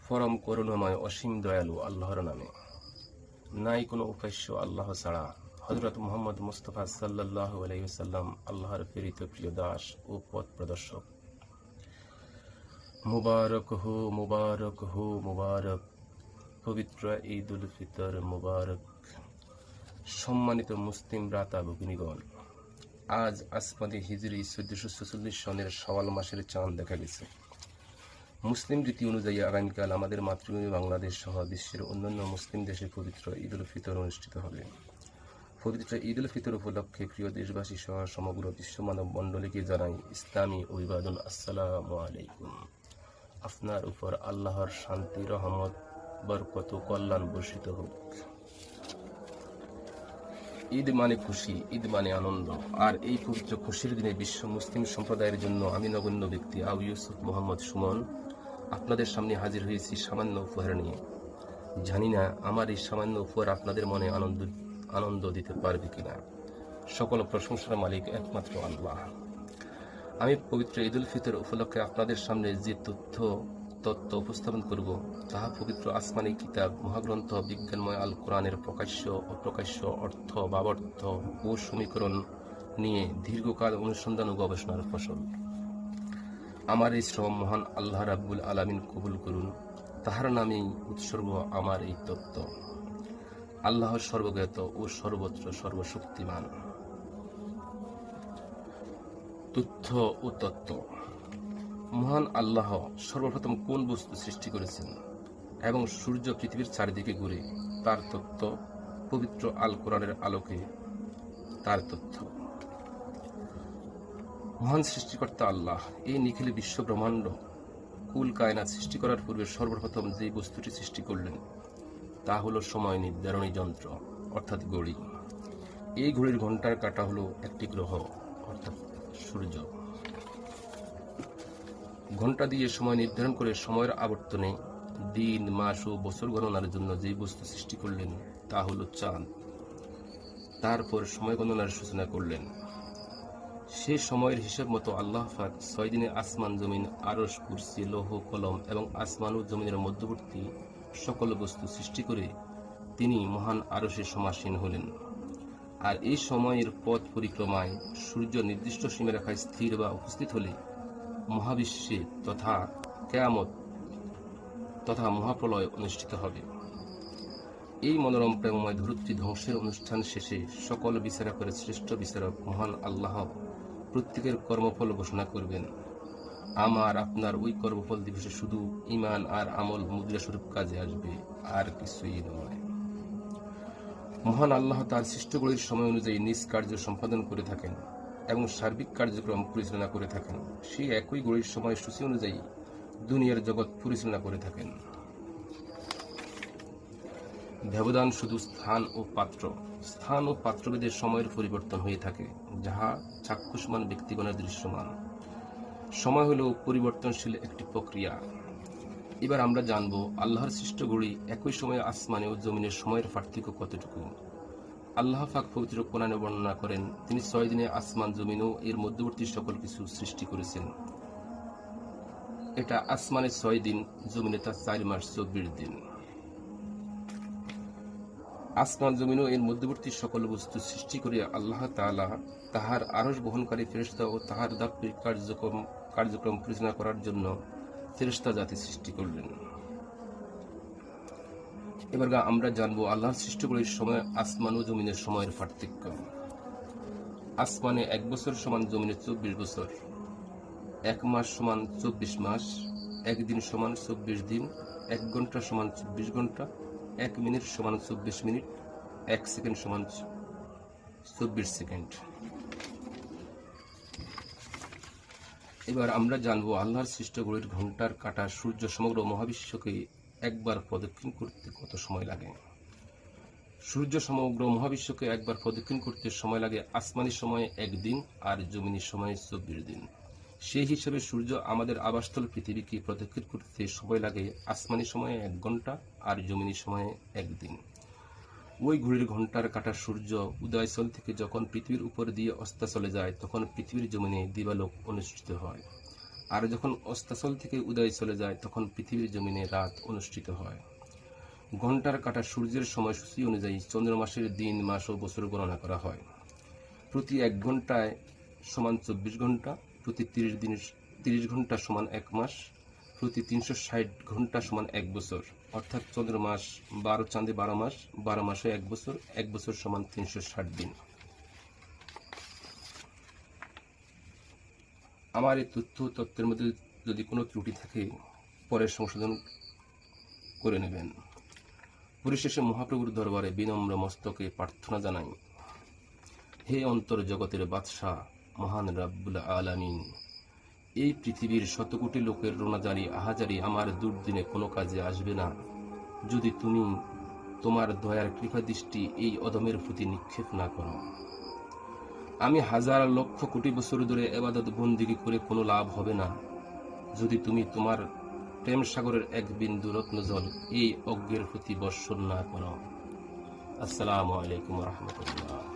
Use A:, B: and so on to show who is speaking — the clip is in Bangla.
A: পরম করুণাময় অসীম দয়ালু আল্লাহর নামে। নাই কোনো উপাস্য আল্লাহ ছাড়া। হযরত মুহাম্মদ মুস্তাফা সাল্লাল্লাহু আলাইহি ওয়াসাল্লাম আল্লাহর প্রেরিত প্রিয় দাস ও পথ প্রদর্শক। মুবারক হো মুবারক হো মুবারক, পবিত্র ঈদ উল ফিতর মুবারক। সম্মানিত মুসলিম ভ্রাতা ভগিনীগণ, আজ আসমানি হিজরি 1446 সনের শাওয়াল মাসের চাঁদ দেখা গেছে। মুসলিম রীতি অনুযায়ী আগামীকাল আমাদের মাতৃভূমি বাংলাদেশ সহ বিশ্বের অন্যান্য মুসলিম দেশে পবিত্র ঈদ উল ফিতর অনুষ্ঠিত হবে। পবিত্র ঈদ উল ফিতর উপলক্ষে প্রিয় দেশবাসী সহ সমগ্র বিশ্বমানব মণ্ডলীকে জানাই ইসলামী অভিবাদন। আসসালামু আলাইকুম। আপনার উপর আল্লাহর শান্তি, রহমত, বরকত ও কল্যাণ বর্ষিত হোক। ঈদ মানে খুশি, ঈদ মানে আনন্দ। আর এই পবিত্র খুশির দিনে বিশ্ব মুসলিম সম্প্রদায়ের জন্য আমি নগণ্য ব্যক্তি আবু ইউসুফ মোহাম্মদ সুমন আপনাদের সামনে হাজির হয়েছি সামান্য উপহার নিয়ে। জানি না আমার এই সামান্য উপহার আপনাদের মনে আনন্দ দিতে পারবে কিনা। সকল প্রশংসার মালিক একমাত্র আল্লাহ। আমি পবিত্র ঈদ উল ফিতর উপলক্ষে আপনাদের সামনে যে তত্ত্ব উপস্থাপন করব, তাহা পবিত্র আসমানি কিতাব মহাগ্রন্থ বিজ্ঞানময় আল কোরআনের প্রকাশ্য অপ্রকাশ্য অর্থ, ভাবার্থ ও সমীকরণ নিয়ে দীর্ঘকাল অনুসন্ধান ও গবেষণার ফসল। আমার এই শ্রম মহান আল্লাহ রাব্বুল আলামিন কবুল করুন। তাহার নামেই উৎসর্গ আমার এই তত্ত্ব। আল্লাহ সর্বজ্ঞাত ও সর্বত্র সর্বশক্তিমান। তথ্য ও তত্ত্ব। মহান আল্লাহ সর্বপ্রথম কোন বস্তু সৃষ্টি করেছেন এবং সূর্য পৃথিবীর চারিদিকে ঘুরে, তার তত্ত্ব। পবিত্র আল কোরআনের আলোকে তার তথ্য। মহান সৃষ্টিকর্তা আল্লাহ এই নিখিল বিশ্ব ব্রহ্মাণ্ড কুল কায়নাত সৃষ্টি করার পূর্বে সর্বপ্রথম যে বস্তুটি সৃষ্টি করলেন তা হলো সময় নির্ধারণী যন্ত্র, অর্থাৎ ঘড়ি। এই ঘড়ির ঘন্টার কাঁটা হলো একটি গ্রহ, অর্থাৎ সূর্য। ঘন্টা দিয়ে সময় নির্ধারণ করে সময়ের আবর্তনে দিন, মাস ও বছর গণনার জন্য যে বস্তু সৃষ্টি করলেন তা হলো চাঁদ। তারপর সময় গণনার সূচনা করলেন। সে সময়ের হিসাব মতো আল্লাহ পাক 6 দিনে আসমান, জমিন, আরশ, কুরসি, লৌহ, কলম এবং আসমান ও জমিনের মধ্যবর্তী সকল বস্তু সৃষ্টি করে তিনি মহান আরশে সমাসীন হলেন। আর এই সময়ের পথ পরিক্রমায় সূর্য নির্দিষ্ট সীমারেখায় স্থির বা উপস্থিত হলে মহাবিশ্বে তথা কিয়ামত তথা মহাপ্রলয় অনুষ্ঠিত হবে। এই মনোরম প্রেমময় ধরিত্রী ধ্বংসের অনুষ্ঠান শেষে সকল বিচারকের শ্রেষ্ঠ বিচারক মহান আল্লাহ প্রত্যেকের কর্মফল ঘোষণা করবেন। আমার আপনার ওই কর্মফল দিবসে শুধু ঈমান আর আমল মুদ্রাস্বরূপ কাজে আসবে, আর কিছুই নয়। মহান আল্লাহ তার সৃষ্টগুলির সময় অনুযায়ী নিজ কার্য সম্পাদন করে থাকেন এবং সার্বিক কার্যক্রম পরিচালনা করে থাকেন। সেই একই ঘড়ির সময়সূচি অনুযায়ী দুনিয়ার জগৎ পরিচালনা করে থাকেন। ব্যবধান শুধু স্থান ও পাত্রভেদের সময়ের পরিবর্তন হয়ে থাকে, যাহা চাক্ষুষমান ব্যক্তিগণের দৃশ্যমান। সময় হল পরিবর্তনশীল একটি প্রক্রিয়া। এবার আমরা জানব আল্লাহর সৃষ্ট ঘড়ি একই সময়ে আসমানে ও জমিনের সময়ের পার্থক্য কতটুকু। আল্লাহ পাক পবিত্র কোরআনে বর্ণনা করেন, তিনি 6 দিনে আসমান, জমিন ও এর মধ্যবর্তী সকল কিছু সৃষ্টি করেছেন। এটা আসমানে 6 দিন, জমিনে তা 4 মাস 24 দিন। আসমান, জমিন ও এর মধ্যবর্তী সকল বস্তু সৃষ্টি করে আল্লাহ তাআলা তাহার আরশ বহনকারী ফেরেশতা ও তাহার দাপ্তরিক কার্যক্রম পরিচালনা করার জন্য ফেরেশতা জাতি সৃষ্টি করলেন। এবার আমরা জানবো আল্লাহর সৃষ্টিগুলির সময় আসমান ও জমিনের সময়ের পার্থক্য। আসমানে 1 বছর সমান জমিনে 24 বছর, 1 মাস সমান 24 মাস, 1 দিন সমান 24 দিন, 1 ঘন্টা সমান 24 ঘন্টা, 1 মিনিট সমান 24 মিনিট, 1 সেকেন্ড সমান 24 সেকেন্ড। এবার আমরা জানবো আল্লাহর সৃষ্ট ঘড়ির ঘন্টার কাঁটা সূর্য সমগ্র মহাবিশ্বকে একবার প্রদক্ষিণ করতে কত সময় লাগে। সূর্য সমগ্র মহাবিশ্বকে একবার প্রদক্ষিণ করতে সময় লাগে আসমানি সময়ে 1 দিন আর জমিনি সময়ে 24 দিন। সেই হিসাবে সূর্য আমাদের আবাসস্থল পৃথিবীকে প্রদক্ষিণ করতে সময় লাগে আসমানি সময়ে 1 ঘন্টা আর জমিনি সময়ে 1 দিন। ওই ঘড়ির ঘন্টার কাঁটা সূর্য উদয়স্থল থেকে যখন পৃথিবীর উপর দিয়ে অস্তাচলে যায়, তখন পৃথিবীর জমিনে দিবালোক অনুষ্ঠিত হয়। আর যখন অস্তাচল থেকে উদয় চলে যায় তখন পৃথিবীর জমিনে রাত অনুষ্ঠিত হয়। ঘন্টার কাঁটা সূর্যের সময়সূচি অনুযায়ী চন্দ্রমাসের দিন, মাস ও বছর গণনা করা হয়। প্রতি 1 ঘন্টায় সমান 24 ঘন্টা, প্রতি 30 ঘন্টা সমান 1 মাস, প্রতি 360 ঘন্টা সমান 1 বছর। অর্থাৎ চন্দ্রমাস 12 চাঁদে 12 মাস, 12 মাসে 1 বছর, 1 বছর সমান 360 দিন। আমার এই তথ্যের মধ্যে যদি কোনো ত্রুটি থাকে পরে সংশোধন করে নেবেন। পরিশেষে মহাপ্রভুর দরবারে বিনম্র মস্তকে প্রার্থনা জানাই, হে অন্তর জগতের বাদশাহ মহান রাব্বুল আলামিন, এই পৃথিবীর শতকোটি লোকের রোনাজারি আহাজারি আমার দুর্দিনে কোনো কাজে আসবে না যদি তুমি তোমার দয়ার কৃপা দৃষ্টি এই অধমের প্রতি নিক্ষেপ না করো। আমি হাজার লক্ষ কোটি বছর ধরে ইবাদত বন্দিগি করে কোনো লাভ হবে না যদি তুমি তোমার প্রেম সাগরের এক বিন্দু রত্নজল এই অজ্ঞের প্রতি বর্ষণ না করো। আসসালামু আলাইকুম ওয়া রাহমাতুল্লাহ।